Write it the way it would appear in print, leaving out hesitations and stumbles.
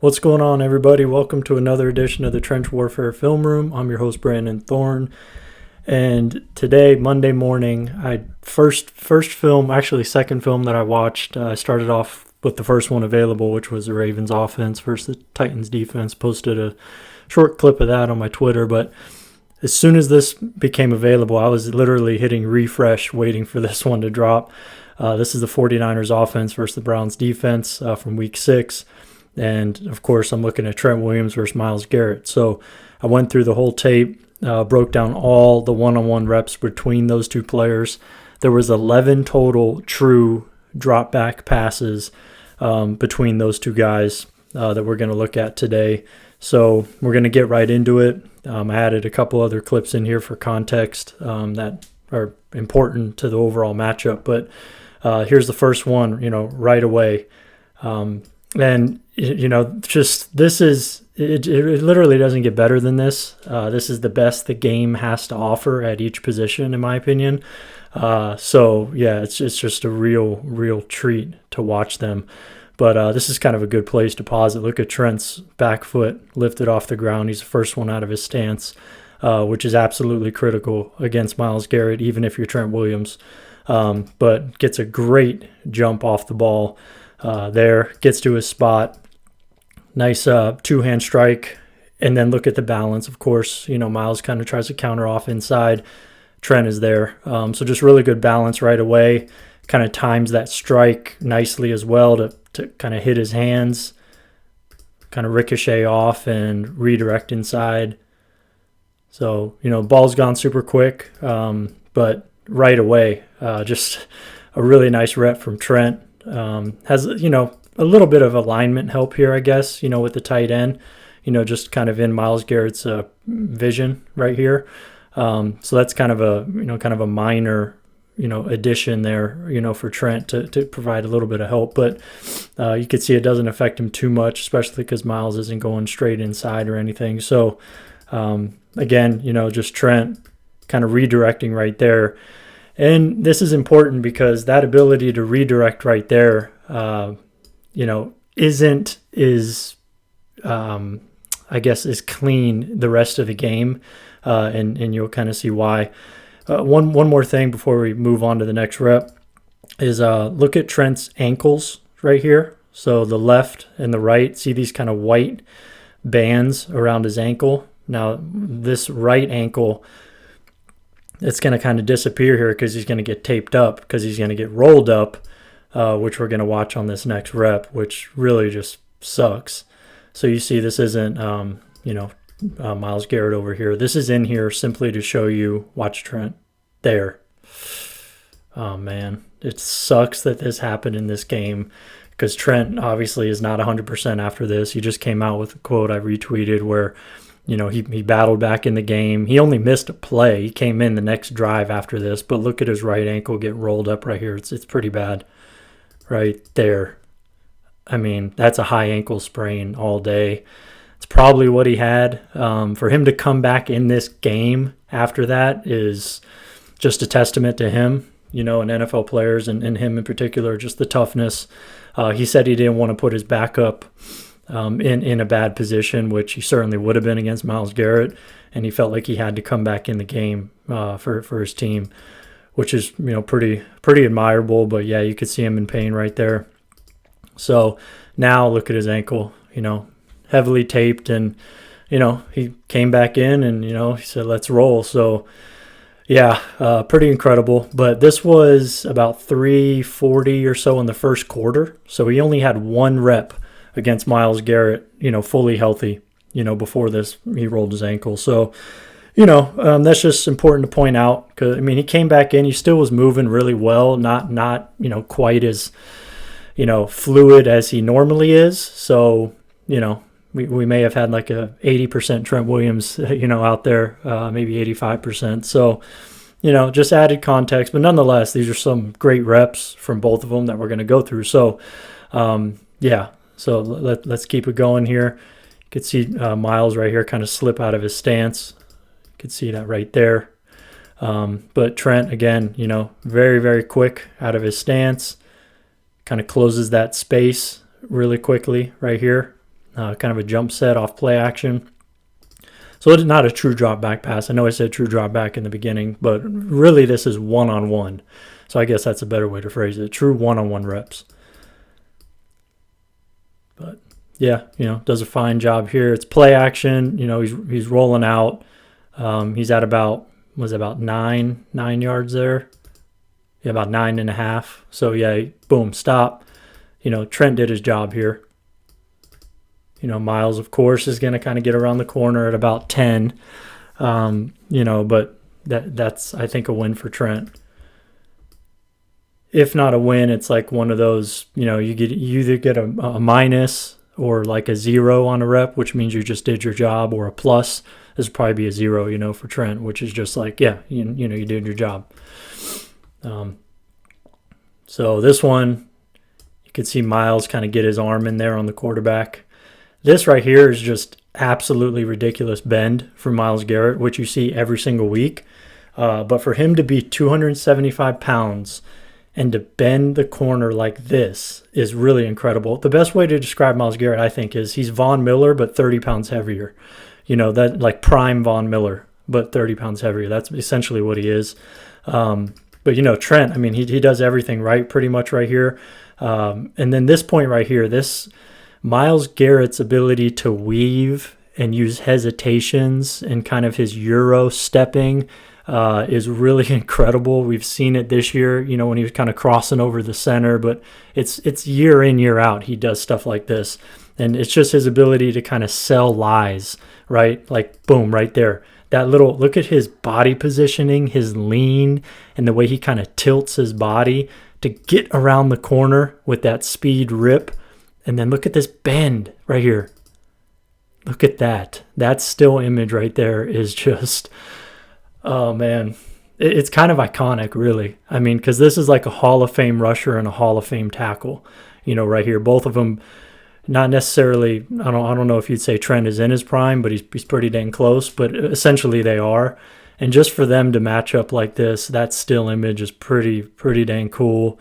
What's going on, everybody? Welcome to another edition of the Trench Warfare Film Room. I'm your host, Brandon Thorne, and today, Monday morning, second film that I watched. I started off with the first one available, which was the Ravens offense versus the Titans defense. Posted a short clip of that on my Twitter, but as soon as this became available, I was literally hitting refresh, waiting for this one to drop. This is the 49ers offense versus the Browns defense from Week 6. And, of course, I'm looking at Trent Williams versus Myles Garrett. So I went through the whole tape, broke down all the one-on-one reps between those two players. There was 11 total true drop-back passes between those two guys that we're going to look at today. So we're going to get right into it. I added a couple other clips in here for context that are important to the overall matchup. But here's the first one, right away. And, just this is, it literally doesn't get better than this. This is the best the game has to offer at each position, in my opinion. It's just a real treat to watch them. But this is kind of a good place to pause it. Look at Trent's back foot lifted off the ground. He's the first one out of his stance, which is absolutely critical against Myles Garrett, even if you're Trent Williams. But gets a great jump off the ball. Gets to his spot. Nice two-hand strike. And then look at the balance, of course. Myles kind of tries to counter off inside. Trent is there. So just really good balance right away. Kind of times that strike nicely as well to kind of hit his hands. Kind of ricochet off and redirect inside. So, ball's gone super quick. But right away, just a really nice rep from Trent. Has, a little bit of alignment help here, I guess, with the tight end, just kind of in Myles Garrett's vision right here. So that's kind of a minor, addition there, for Trent to provide a little bit of help. But you can see it doesn't affect him too much, especially because Myles isn't going straight inside or anything. So, again, just Trent kind of redirecting right there. And this is important because that ability to redirect right there, isn't is clean the rest of the game, and you'll kind of see why. One more thing before we move on to the next rep is look at Trent's ankles right here. So the left and the right, see these kind of white bands around his ankle. Now this right ankle, it's going to kind of disappear here because he's going to get taped up, because he's going to get rolled up, which we're going to watch on this next rep, which really just sucks. So you see this isn't, Myles Garrett over here. This is in here simply to show you, watch Trent there. Oh, man. It sucks that this happened in this game because Trent obviously is not 100% after this. He just came out with a quote I retweeted where, he battled back in the game. He only missed a play. He came in the next drive after this, but look at his right ankle get rolled up right here. It's pretty bad right there. I mean, that's a high ankle sprain all day. It's probably what he had. For him to come back in this game after that is just a testament to him, and NFL players and him in particular, just the toughness. He said he didn't want to put his backup in a bad position, which he certainly would have been against Myles Garrett, and he felt like he had to come back in the game for his team, which is pretty admirable. But yeah, you could see him in pain right there. So now look at his ankle, heavily taped, and he came back in and he said let's roll. So yeah, pretty incredible. But this was about 3:40 or so in the first quarter, so he only had one rep against Myles Garrett, fully healthy, before this, he rolled his ankle. So, that's just important to point out because, he came back in, he still was moving really well, not quite as, fluid as he normally is. So, we may have had like a 80% Trent Williams, out there, maybe 85%. So, just added context, but nonetheless, these are some great reps from both of them that we're going to go through. So, yeah. So let's keep it going here. You can see Myles right here kind of slip out of his stance. You can see that right there. But Trent, again, very, very quick out of his stance. Kind of closes that space really quickly right here. kind of a jump set off play action. So it's not a true drop back pass. I know I said true drop back in the beginning, but really this is one-on-one. So I guess that's a better way to phrase it. True one-on-one reps. But yeah, does a fine job here. It's play action. He's rolling out. He's at about 9 yards there. Yeah, about 9.5. So yeah, boom, stop. Trent did his job here. Myles, of course, is going to kind of get around the corner at about 10. But that's, I think, a win for Trent. If not a win, it's like one of those, you either get a minus or like a 0 on a rep, which means you just did your job, or a plus. This would probably be a 0, for Trent, which is just like, yeah, you did your job. So this one, you could see Myles kind of get his arm in there on the quarterback. This right here is just absolutely ridiculous bend for Myles Garrett, which you see every single week. But for him to be 275 pounds and to bend the corner like this is really incredible. The best way to describe Myles Garrett, I think, is he's Von Miller, but 30 pounds heavier. That like prime Von Miller, but 30 pounds heavier. That's essentially what he is. But Trent, I mean, he does everything right pretty much right here. And then this point right here, this Myles Garrett's ability to weave and use hesitations and kind of his Euro stepping is really incredible. We've seen it this year, when he was kind of crossing over the center, but it's year in, year out. He does stuff like this. And it's just his ability to kind of sell lies, right? Like, boom, right there. That little, look at his body positioning, his lean, and the way he kind of tilts his body to get around the corner with that speed rip. And then look at this bend right here. Look at that. That still image right there is just, oh man. It's kind of iconic, really. I mean, because this is like a Hall of Fame rusher and a Hall of Fame tackle, right here. Both of them, not necessarily, I don't know if you'd say Trent is in his prime, but he's pretty dang close. But essentially they are. And just for them to match up like this, that still image is pretty dang cool.